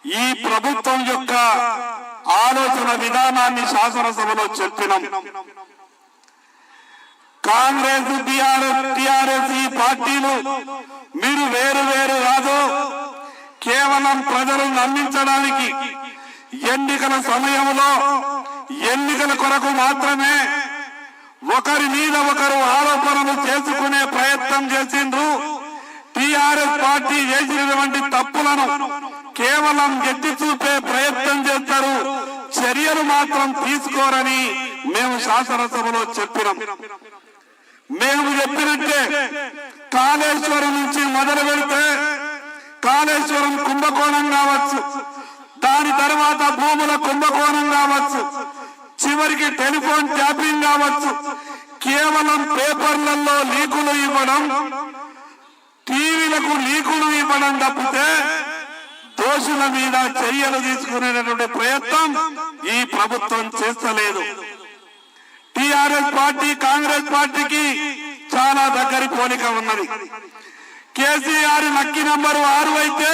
ఈ ప్రభుత్వం యొక్క ఆలోచన విధానాన్ని శాసనసభలో చెప్పినాం. కాంగ్రెస్ టిఆర్ఎస్ ఈ పార్టీలు మీరు వేరు వేరు కాదు, కేవలం ప్రజలను నమ్మించడానికి ఎన్నికల సమయంలో ఎన్నికల కొరకు మాత్రమే ఒకరి మీద ఒకరు ఆరోపణలు చేసుకునే ప్రయత్నం చేసిండ్రు. టిఆర్ఎస్ పార్టీ చేసినటువంటి తప్పులను కేవలం ఎత్తి చూపే ప్రయత్నం చేస్తారు, చర్యలు మాత్రం తీసుకోరని మేము శాసనసభలో చెప్పినాం. మేము చెప్పినట్టే కాళేశ్వరం నుంచి మొదలు పెడితే కాళేశ్వరం కుంభకోణం కావచ్చు, దాని తర్వాత భూముల కుంభకోణం కావచ్చు, చివరికి టెలిఫోన్ ట్యాపింగ్ కావచ్చు, కేవలం పేపర్లలో లీకులు ఇవ్వడం, టీవీలకు లీకులు ఇవ్వడం తప్పితే దోషుల మీద చర్యలు తీసుకునేటటువంటి ప్రయత్నం ఈ ప్రభుత్వం చేస్తలేదు. టిఆర్ఎస్ పార్టీ కాంగ్రెస్ పార్టీకి చాలా దగ్గరి పోలిక ఉన్నది. కేసీఆర్ లక్కీ నంబరు 6 అయితే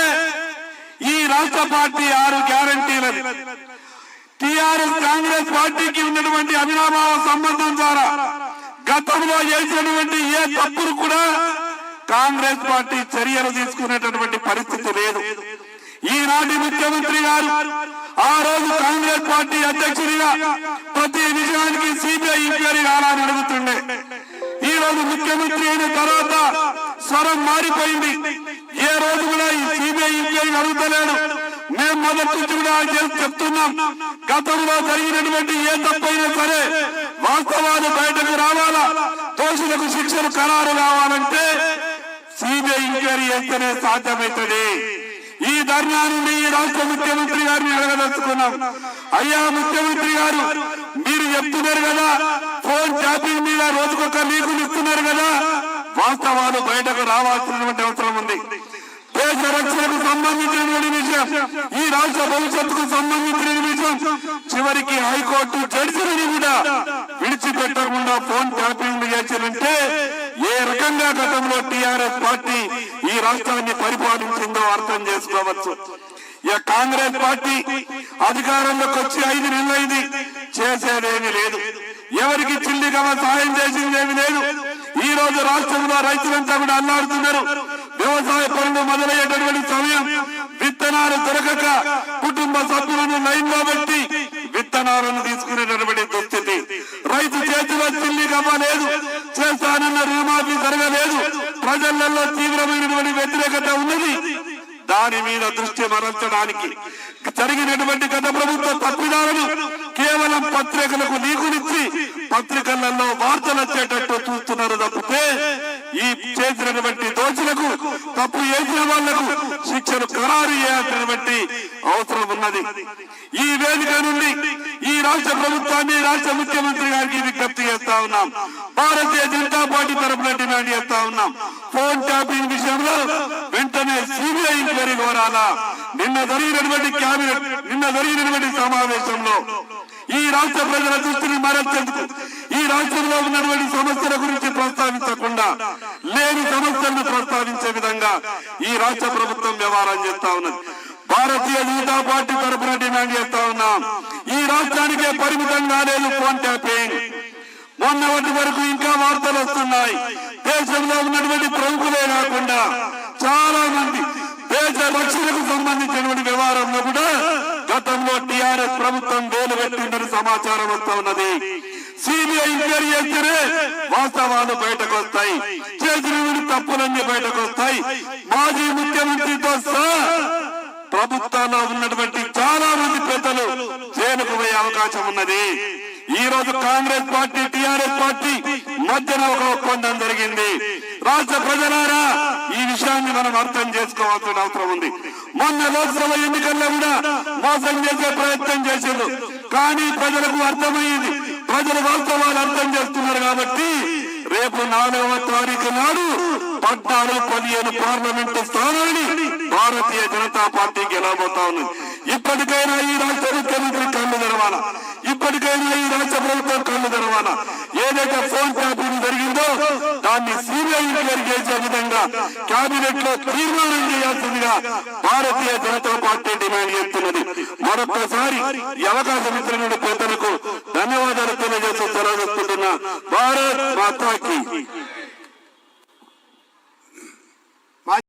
ఈ రాష్ట్ర పార్టీ 6 గ్యారంటీలది. టిఆర్ఎస్ కాంగ్రెస్ పార్టీకి ఉన్నటువంటి అవినాభావ సంబంధం ద్వారా గతంలో చేసినటువంటి ఏ తప్పులు కూడా కాంగ్రెస్ పార్టీ చర్యలు తీసుకునేటటువంటి పరిస్థితి లేదు. ఈనాటి ముఖ్యమంత్రి గారు ఆ రోజు కాంగ్రెస్ పార్టీ అధ్యక్షుడిగా ప్రతి విషయానికి సిబిఐ ఎంక్వైరీ కావాలని అడుగుతుండే. ఈ రోజు ముఖ్యమంత్రి అయిన తర్వాత స్వరం మారిపోయింది. ఏ రోజు కూడా ఈ సిబిఐ ఎంక్వైరీ అడుగుతలేడు. మేము మొదటి నుంచి కూడా చెప్తున్నాం, గతంలో జరిగినటువంటి ఏ తప్పైనా సరే వాస్తవాలు బయటకు రావాలా, దోషులకు శిక్షలు ఖరారు కావాలంటే సిబిఐ ఎంక్వైరీ చేస్తేనే సాధ్యమవుతుంది. ఈ ధర్నా నుండి ఈ రాష్ట్ర ముఖ్యమంత్రి గారిని అడగదలుచుకున్నాం. అయ్యా ముఖ్యమంత్రి గారు, మీరు చెప్తున్నారు కదా ఫోన్ ట్యాపింగ్ మీద రోజుకొక లీకులు ఇస్తున్నారు కదా, వాస్తవాలు బయటకు రావాల్సినటువంటి అవసరం ఉంది. దేశ రక్షణకు సంబంధించినటువంటి విషయం, ఈ రాష్ట్ర భవిష్యత్తుకు సంబంధించిన విషయం, చివరికి హైకోర్టు జడ్జిని కూడా విడిచిపెట్టకుండా ఫోన్ ట్యాపింగ్ చేసినంటే ఏ రకంగా గతంలో టిఆర్ఎస్ పార్టీ ఈ రాష్ట్రాన్ని పరిపాలించిందో అర్థం చేసుకోవచ్చు. ఇక కాంగ్రెస్ పార్టీ అధికారంలోకి వచ్చి 5 నెలలైంది, చేసేదేమీ లేదు. ఎవరికి చిల్లిగవ సాయం చేసిందేమీ లేదు. ఈ రోజు రాష్ట్రంలో రైతులంతా కూడా అల్లాడుతున్నారు. వ్యవసాయ పనులు మొదలయ్యేటటువంటి సమయం విత్తనాలు దొరకక కుటుంబ సభ్యులను లైన్ లో పెట్టి విత్తనాలను తీసుకునేటటువంటి దుస్థితి. రైతు చేతిలో చిల్లి గవ్వ లేదు, చేస్తానన్న రుణమాఫీ జరగలేదు. ప్రజలలో తీవ్రమైనటువంటి వ్యతిరేకత ఉన్నది. దాని మీద దృష్టి మరల్చడానికి జరిగినటువంటి గత ప్రభుత్వ తప్పిదాలను కేవలం పత్రికలకు లీకునిచ్చి పత్రికలలో వార్తలు వచ్చేటట్టు చూస్తున్నారు తప్పితే ఈ చేసినటువంటి దోషులకు, తప్పు చేసిన వాళ్లకు శిక్షను ఖరారు చేయాల్సినటువంటి అవసరం ఉన్నది. ఈ వేదిక నుండి ఈ రాష్ట్ర ప్రభుత్వాన్ని, రాష్ట్ర ముఖ్యమంత్రి గారికి విజ్ఞప్తి చేస్తా ఉన్నాం. భారతీయ జనతా పార్టీ తరఫున డిమాండ్ చేస్తా ఉన్నాం. ఫోన్ ట్యాపింగ్ విషయంలో వెంటనే సిబిఐ ఎంక్వైరీ కోరాలా. నిన్న జరిగినటువంటి సమావేశంలో ఈ రాష్ట్ర ప్రజల దృష్టిని మరల్చేందుకు, ఈ రాష్ట్రంలో ఉన్నటువంటి సమస్యల గురించి ప్రస్తావించకుండా లేని సమస్యలను ప్రస్తావించే విధంగా ఈ రాష్ట్ర ప్రభుత్వం వ్యవహారం చేస్తా ఉన్నది. భారతీయ జనతా పార్టీ తరఫున డిమాండ్ చేస్తా ఉన్నాం. ఈ రాష్ట్రానికే పరిమితం కాలేదు ఫోన్ ట్యాపింగ్. మొన్నటి వరకు ఇంకా వార్తలు వస్తున్నాయి. దేశంలో ఉన్నటువంటి ప్రముఖులే కాకుండా చాలా మంది దేశ రక్షణకు సంబంధించినటువంటి వ్యవహారంలో కూడా గతంలో టిఆర్ఎస్ ప్రభుత్వం వేలు పెట్టిందని సమాచారం వస్తా ఉన్నది. సిబిఐ ఎంక్వైరీ చేస్తేనే వాస్తవాలు బయటకు వస్తాయి, చేసిన తప్పులన్నీ బయటకు వస్తాయి. మాజీ ముఖ్యమంత్రితో సహా ప్రభుత్వంలో ఉన్నటువంటి చాలా మంది పెద్దలు జైలుకు పోయే అవకాశం ఉన్నది. ఈ రోజు కాంగ్రెస్ పార్టీ టిఆర్ఎస్ పార్టీ మధ్యన ఒక ఒప్పందం జరిగింది. రాష్ట్ర ప్రజలారా, ఈ విషయాన్ని మనం అర్థం చేసుకోవాల్సిన అవసరం ఉంది. మొన్న లోక్సభ ఎన్నికల్లో కూడా మోసం చేసే ప్రయత్నం చేశారు, కానీ ప్రజలకు అర్థమైంది. ప్రజలు వాస్తవాలు అర్థం చేస్తున్నారు కాబట్టి రేపు 4వ తారీఖు నాడు 14-15 పార్లమెంటు స్థానాన్ని భారతీయ జనతా పార్టీ గెలవబోతా ఉంది. ఇప్పటికైనా ఈ రాష్ట్ర ముఖ్యమంత్రి కళ్ళు తెరవాలా, ఇప్పటికైనా ఈ రాష్ట్ర ప్రభుత్వం కళ్ళు తెరవాలా. ఏదైతే ఫోన్ ట్యాపింగ్ జరిగిందో దాన్ని సిబిఐ ఎంక్వైరీ చేసే విధంగా కేబినెట్ లో తీర్మానం చేయాల్సిందిగా భారతీయ జనతా పార్టీ డిమాండ్ చేస్తున్నది. మరొకసారి ఈ అవకాశం ఇచ్చినటువంటి పెద్దలకు ధన్యవాదాలు తెలియజేస్తూ సెలవు భారత్ మాతాకి